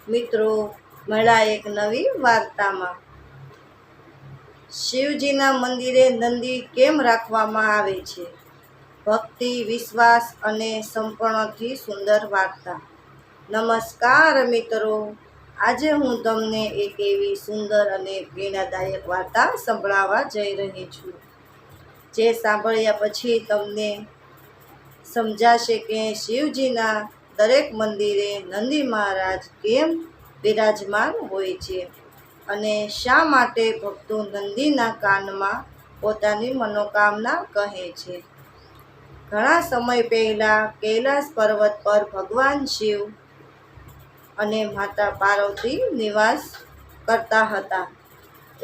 મિત્રો, મળ્યા એક નવી વાર્તામાં. શિવજીના મંદિરે નંદી કેમ રાખવામાં આવે છે? ભક્તિ, વિશ્વાસ અને સમર્પણથી સુંદર વાર્તા. નમસ્કાર મિત્રો, આજે હું તમને એક એવી સુંદર અને પ્રેરણાદાયક વાર્તા સંભળાવવા જઈ રહી છું, જે સાંભળ્યા પછી તમને સમજાશે કે શિવજીના દરેક મંદિરે નંદી મહારાજ કેમ બિરાજમાન હોય છે અને શા માટે ભક્તો નંદીના કાનમાં પોતાની મનોકામના કહે છે. ઘણા સમય પહેલા કૈલાસ પર્વત પર ભગવાન શિવ અને માતા પાર્વતી નિવાસ કરતા હતા.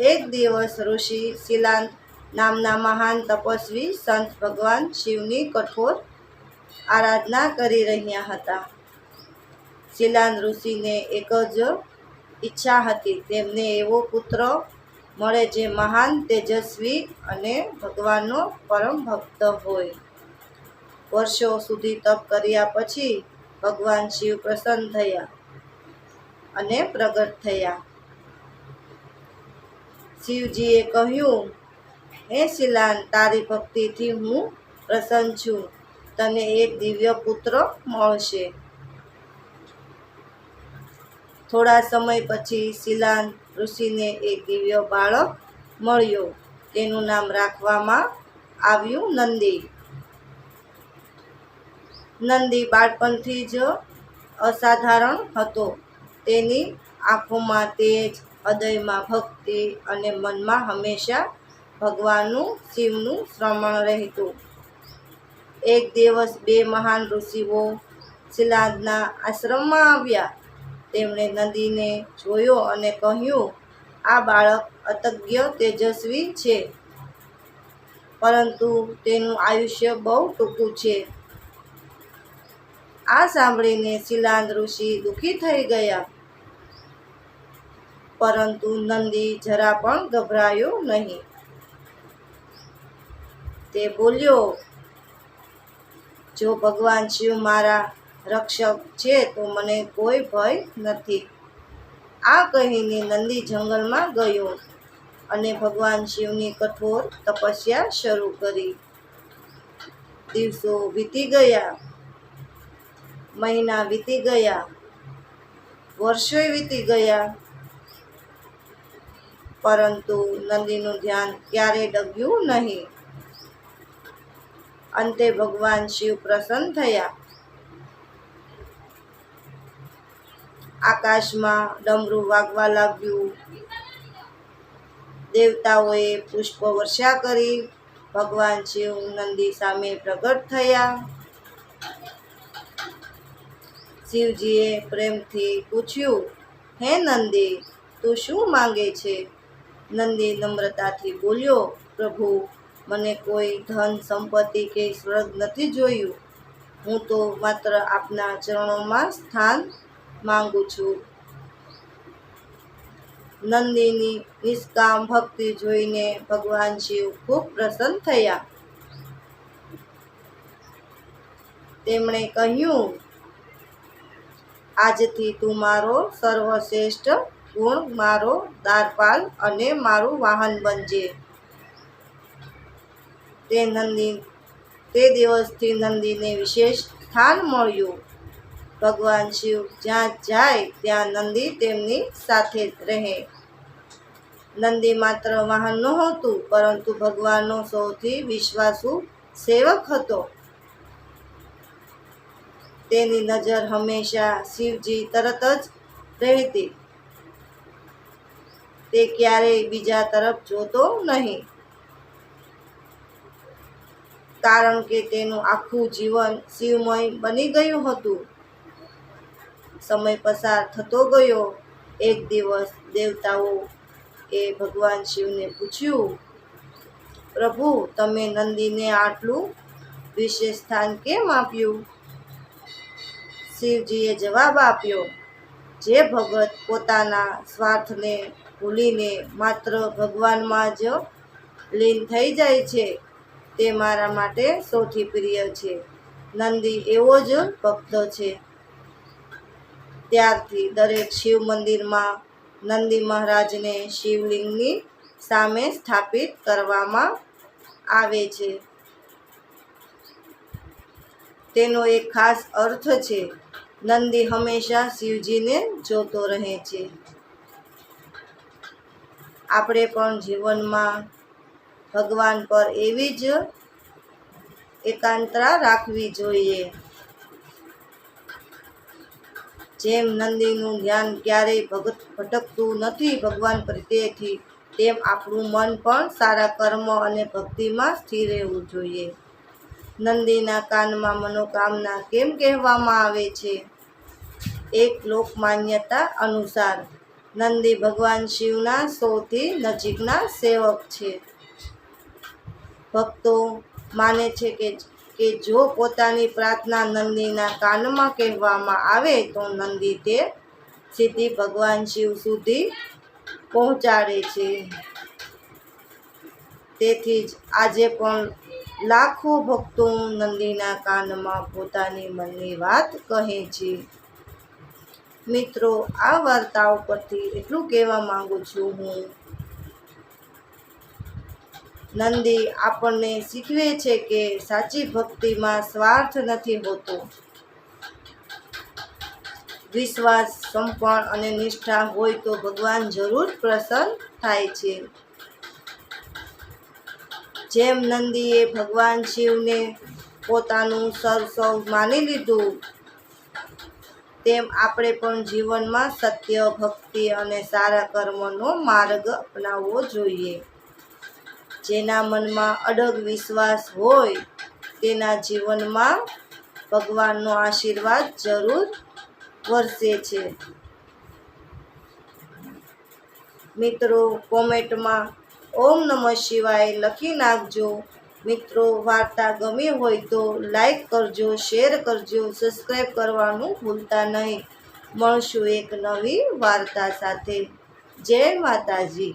એક દિવસ ઋષિ શિલાંત નામના મહાન તપસ્વી સંત ભગવાન શિવની કઠોર આરાધના કરી રહ્યા હતા. શિલાંત ઋષિને એક જ ઈચ્છા હતી, તેમને એવો પુત્ર મળે જે મહાન, તેજસ્વી અને ભગવાનનો પરમ ભક્ત હોય. વર્ષો સુધી તપ કર્યા પછી ભગવાન શિવ પ્રસન્ન થયા અને પ્રગટ થયા. શિવજીએ કહ્યું, હે શિલાંત, તારી ભક્તિથી હું પ્રસન્ન છું. તને એક દિવ્ય પુત્ર મળશે. થોડા સમય પછી શિલાંત ઋષિને એક દિવ્ય બાળક મળ્યો. તેનું નામ રાખવામાં આવ્યું નંદી. નંદી બાળપણથી જ અસાધારણ હતો. તેની આંખોમાં તેજ, હૃદયમાં ભક્તિ અને મનમાં હંમેશા ભગવાનનું, શિવનું સ્મરણ રહેતું. એક દિવસ બે મહાન ઋષિઓ શિલાંતના આશ્રમમાં આવ્યા. તેમણે નંદીને જોયો અને કહ્યું, આ બાળક અત્યંત તેજસ્વી છે, પરંતુ તેનું આયુષ્ય બહુ ટૂંકું છે. આ સાંભળીને શિલાંત ઋષિ દુઃખી થઈ ગયા, પરંતુ નંદી જરા પણ ગભરાયો નહીં. તે બોલ્યો, જો ભગવાન શિવ મારા રક્ષક છે તો મને કોઈ ભય નથી. આ કહીને નંદી જંગલમાં ગયો અને ભગવાન શિવની કઠોર તપસ્યા શરૂ કરી. દિવસો વીતી ગયા, મહિના વીતી ગયા, વર્ષો વીતી ગયા, પરંતુ નંદીનું ધ્યાન ક્યારેય ડગ્યું નહીં. અંતે ભગવાન શિવ પ્રસન્ન થયા. આકાશમાં ડમરું વાગવા લાગ્યું. દેવતાઓએ પુષ્પ વર્ષા કરી. ભગવાન શિવ નંદી સામે પ્રગટ થયા. શિવજીએ પ્રેમથી પૂછ્યું, હે નંદી, તું શું માંગે છે? નંદી નમ્રતાથી બોલ્યો, પ્રભુ, મને કોઈ ધન, સંપત્તિ કે સ્વર્ગ નથી જોયું. હું તો માત્ર આપના ચરણોમાં સ્થાન માંગુ છું. નંદીની નિષ્કામ ભક્તિ જોઈને ભગવાન શિવ ખૂબ પ્રસન્ન થયા. તેમણે કહ્યું, આજથી તું મારો સર્વશ્રેષ્ઠ ગુણ, મારો દ્વારપાલ અને મારું વાહન બનજે. તે દિવસથી નંદીને વિશેષ સ્થાન મળ્યું. ભગવાન શિવ જ્યાં જાય ત્યાં નંદી તેમની સાથે રહે. નંદી માત્ર વાહન નહોતું, પરંતુ ભગવાનનો સૌથી વિશ્વાસુ સેવક હતો. તેની નજર હંમેશા શિવજી તરત જ રહેતી. તે ક્યારેય બીજા તરફ જોતો નહીં, કારણ કે તેનું આખું જીવન શિવમય બની ગયું હતું. સમય પસાર થતો ગયો. એક દિવસ દેવતાઓએ ભગવાન શિવને પૂછ્યું, પ્રભુ, તમે નંદીને આટલું વિશેષ સ્થાન કેમ આપ્યું? શિવજીએ જવાબ આપ્યો, જે ભગત પોતાના સ્વાર્થને ભૂલીને માત્ર ભગવાનમાં જ લીન થઈ જાય છે, તે મારા માટે સૌથી પ્રિય છે. નંદી એવો જ ભક્ત છે. ત્યારથી દરેક શિવ મંદિરમાં નંદી મહારાજને શિવલિંગની સામે સ્થાપિત કરવામાં આવે છે. તેનો એક ખાસ અર્થ છે. નંદી હંમેશા શિવજીને જોતો રહે છે. આપણે પણ જીવનમાં ભગવાન પર એવી જ એકાંતતા રાખવી જોઈએ. જેમ નંદીનું ધ્યાન ક્યારેય ભટકતું નથી ભગવાન પ્રત્યેથી, તેમ આપણું મન પણ સારા કર્મ અને ભક્તિમાં સ્થિર રહેવું જોઈએ. નંદીના કાનમાં મનોકામના કેમ કહેવામાં આવે છે? એક લોકમાન્યતા અનુસાર નંદી ભગવાન શિવના સૌથી નજીકના સેવક છે. ભક્તો માને છે કે જો પોતાની પ્રાર્થના નંદીના કાનમાં કહેવામાં આવે તો નંદી તે સીધી ભગવાન શિવ સુધી પહોંચાડે છે. તેથી જ આજે પણ લાખો ભક્તો નંદીના કાનમાં પોતાની મનની વાત કહે છે. મિત્રો, આ વાર્તાઓ પરથી એટલું કહેવા માંગુ છું હું, નંદી આપણને શીખવે છે કે સાચી ભક્તિમાં સ્વાર્થ નથી હોતો. વિશ્વાસ, સમર્પણ અને નિષ્ઠા હોય તો ભગવાન જરૂર પ્રસન્ન થાય છે. જેમ નંદીએ ભગવાન શિવને પોતાનું સર્વસ્વ માની લીધું, તેમ આપણે પણ જીવનમાં સત્ય, ભક્તિ અને સારા કર્મનો માર્ગ અપનાવવો જોઈએ. જેના મનમાં અડગ વિશ્વાસ હોય તેના જીવનમાં ભગવાનનો આશીર્વાદ જરૂર વરસે છે. મિત્રો, કોમેન્ટમાં ઓમ નમઃ શિવાય લખી નાખજો. મિત્રો, વાર્તા ગમી હોય તો લાઈક કરજો, શેર કરજો, સબસ્ક્રાઈબ કરવાનું ભૂલતા નહીં. મળશું એક નવી વાર્તા સાથે. જય માતાજી.